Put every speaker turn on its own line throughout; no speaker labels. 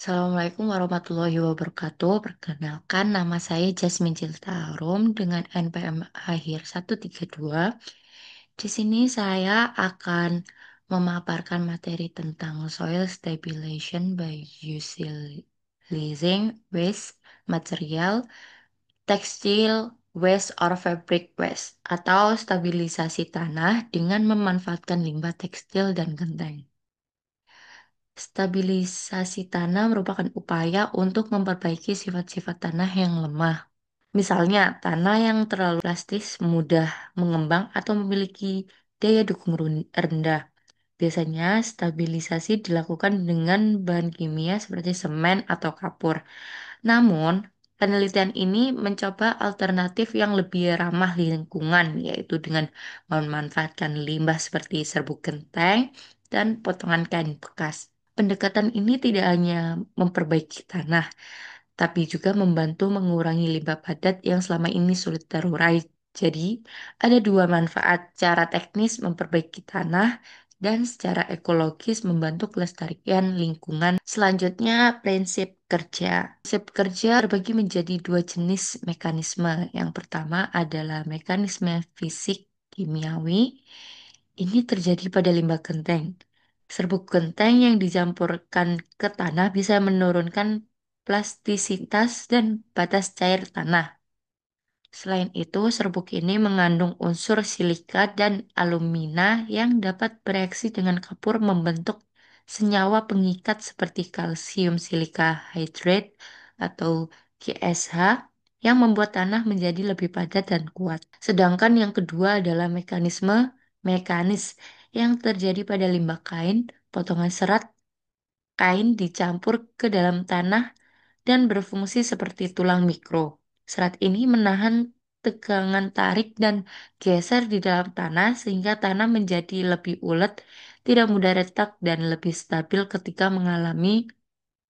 Assalamualaikum warahmatullahi wabarakatuh. Perkenalkan, nama saya Jasmine Ciltarum dengan NPM akhir 132. Di sini saya akan memaparkan materi tentang soil stabilization by utilizing waste material, textile waste or fabric waste, atau stabilisasi tanah dengan memanfaatkan limbah tekstil dan genteng. Stabilisasi tanah merupakan upaya untuk memperbaiki sifat-sifat tanah yang lemah. Misalnya, tanah yang terlalu plastis mudah mengembang atau memiliki daya dukung rendah. Biasanya, stabilisasi dilakukan dengan bahan kimia seperti semen atau kapur. Namun, penelitian ini mencoba alternatif yang lebih ramah lingkungan, yaitu dengan memanfaatkan limbah seperti serbuk genteng dan potongan kain bekas. Pendekatan ini tidak hanya memperbaiki tanah, tapi juga membantu mengurangi limbah padat yang selama ini sulit terurai. Jadi, ada dua manfaat: cara teknis memperbaiki tanah dan secara ekologis membantu kelestarian lingkungan. Selanjutnya, prinsip kerja. Prinsip kerja terbagi menjadi dua jenis mekanisme. Yang pertama adalah mekanisme fisik kimiawi. Ini terjadi pada limbah genteng. Serbuk genteng yang dicampurkan ke tanah bisa menurunkan plastisitas dan batas cair tanah. Selain itu, serbuk ini mengandung unsur silika dan alumina yang dapat bereaksi dengan kapur membentuk senyawa pengikat seperti kalsium silika hydrate atau KSH yang membuat tanah menjadi lebih padat dan kuat. Sedangkan yang kedua adalah mekanisme mekanis yang terjadi pada limbah kain, potongan serat kain dicampur ke dalam tanah dan berfungsi seperti tulang mikro. Serat ini menahan tegangan tarik dan geser di dalam tanah sehingga tanah menjadi lebih ulet, tidak mudah retak, dan lebih stabil ketika mengalami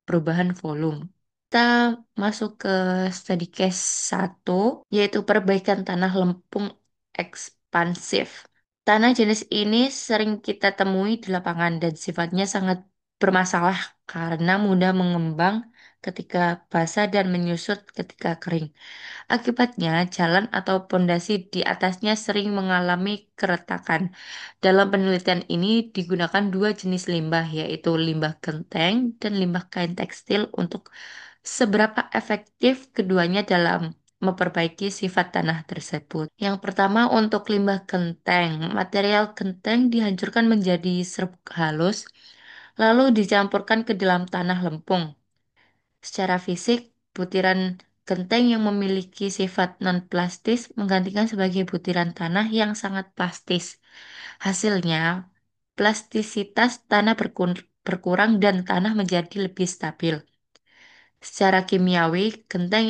perubahan volume. Kita masuk ke study case 1, yaitu perbaikan tanah lempung ekspansif. Tanah jenis ini sering kita temui di lapangan dan sifatnya sangat bermasalah karena mudah mengembang ketika basah dan menyusut ketika kering. Akibatnya, jalan atau pondasi di atasnya sering mengalami keretakan. Dalam penelitian ini digunakan dua jenis limbah, yaitu limbah genteng dan limbah kain tekstil untuk seberapa efektif keduanya dalam memperbaiki sifat tanah tersebut. Yang pertama untuk limbah genteng. Material genteng dihancurkan menjadi serbuk halus, lalu dicampurkan ke dalam tanah lempung. Secara fisik, butiran genteng yang memiliki sifat non-plastis menggantikan sebagai butiran tanah yang sangat plastis. Hasilnya, plastisitas tanah berkurang dan tanah menjadi lebih stabil. Secara kimiawi, genteng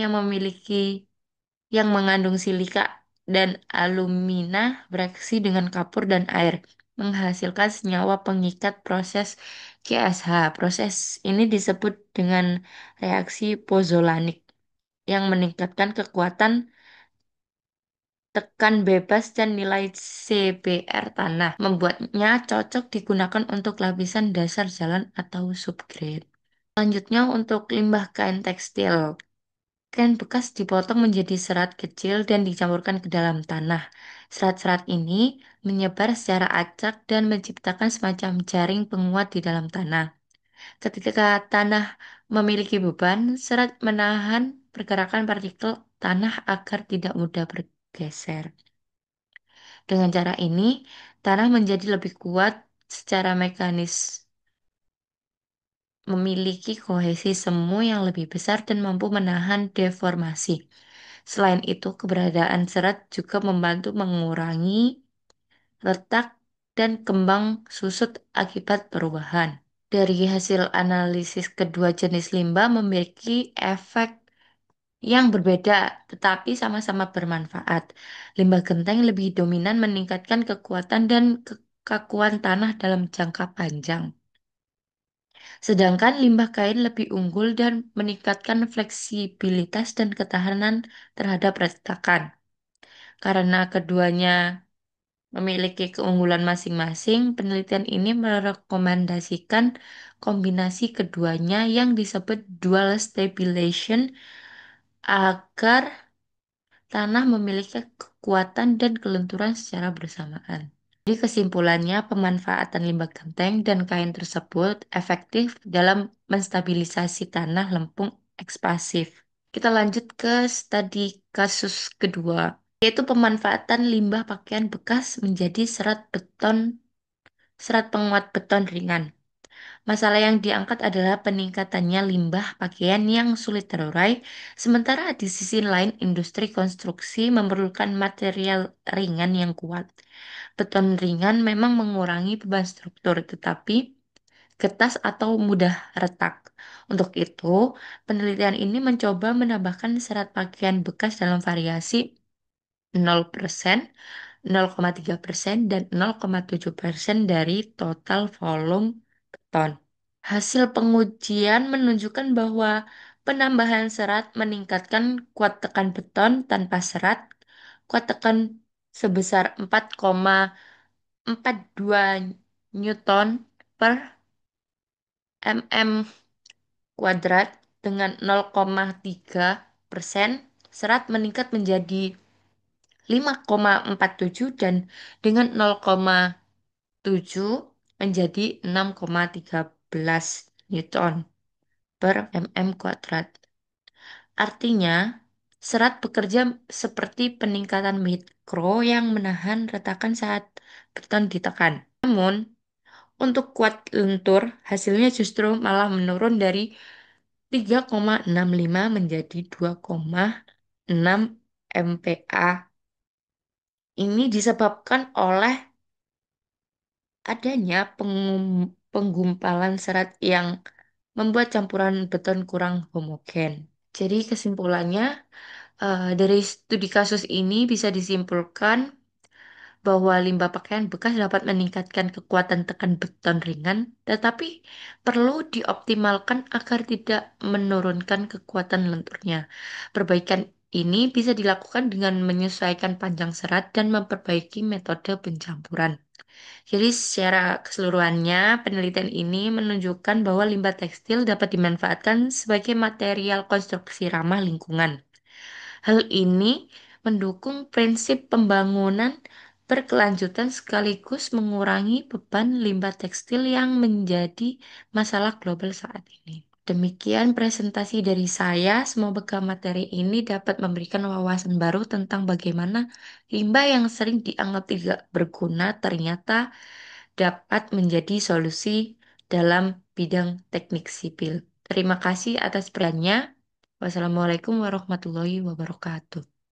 yang mengandung silika dan alumina bereaksi dengan kapur dan air, menghasilkan senyawa pengikat proses KSH. Proses ini disebut dengan reaksi pozolanik yang meningkatkan kekuatan tekan bebas dan nilai CBR tanah, membuatnya cocok digunakan untuk lapisan dasar jalan atau subgrade. Selanjutnya untuk limbah kain tekstil. Kain bekas dipotong menjadi serat kecil dan dicampurkan ke dalam tanah. Serat-serat ini menyebar secara acak dan menciptakan semacam jaring penguat di dalam tanah. Ketika tanah memiliki beban, serat menahan pergerakan partikel tanah agar tidak mudah bergeser. Dengan cara ini, tanah menjadi lebih kuat secara mekanis, memiliki kohesi semu yang lebih besar dan mampu menahan deformasi. Selain itu, keberadaan serat juga membantu mengurangi retak dan kembang susut akibat perubahan. Dari hasil analisis kedua jenis limbah memiliki efek yang berbeda, tetapi sama-sama bermanfaat. Limbah genteng lebih dominan meningkatkan kekuatan dan kekakuan tanah dalam jangka panjang. Sedangkan limbah kain lebih unggul dan meningkatkan fleksibilitas dan ketahanan terhadap retakan. Karena keduanya memiliki keunggulan masing-masing, penelitian ini merekomendasikan kombinasi keduanya yang disebut dual stabilization agar tanah memiliki kekuatan dan kelenturan secara bersamaan. Jadi kesimpulannya, pemanfaatan limbah genteng dan kain tersebut efektif dalam menstabilisasi tanah lempung ekspansif. Kita lanjut ke studi kasus kedua, yaitu pemanfaatan limbah pakaian bekas menjadi serat penguat beton ringan. Masalah yang diangkat adalah peningkatannya limbah pakaian yang sulit terurai, sementara di sisi lain industri konstruksi memerlukan material ringan yang kuat. Beton ringan memang mengurangi beban struktur, tetapi getas atau mudah retak. Untuk itu, penelitian ini mencoba menambahkan serat pakaian bekas dalam variasi 0%, 0,3%, dan 0,7% dari total volume beton. Hasil pengujian menunjukkan bahwa penambahan serat meningkatkan kuat tekan beton tanpa serat. Kuat tekan sebesar 4,42 Newton per mm kuadrat dengan 0,3%. Serat meningkat menjadi 5,47 dan dengan 0,7 menjadi 6,13 Newton per mm kuadrat. Artinya, serat bekerja seperti peningkatan mikro yang menahan retakan saat beton ditekan. Namun, untuk kuat lentur, hasilnya justru malah menurun dari 3,65 menjadi 2,6 MPa. Ini disebabkan oleh adanya penggumpalan serat yang membuat campuran beton kurang homogen. Jadi kesimpulannya, dari studi kasus ini bisa disimpulkan bahwa limbah pakaian bekas dapat meningkatkan kekuatan tekan beton ringan, tetapi perlu dioptimalkan agar tidak menurunkan kekuatan lenturnya. Perbaikan ini bisa dilakukan dengan menyesuaikan panjang serat dan memperbaiki metode pencampuran. Jadi secara keseluruhannya, penelitian ini menunjukkan bahwa limbah tekstil dapat dimanfaatkan sebagai material konstruksi ramah lingkungan. Hal ini mendukung prinsip pembangunan berkelanjutan sekaligus mengurangi beban limbah tekstil yang menjadi masalah global saat ini. Demikian presentasi dari saya. Semoga materi ini dapat memberikan wawasan baru tentang bagaimana limbah yang sering dianggap tidak berguna ternyata dapat menjadi solusi dalam bidang teknik sipil. Terima kasih atas perhatiannya. Wassalamualaikum warahmatullahi wabarakatuh.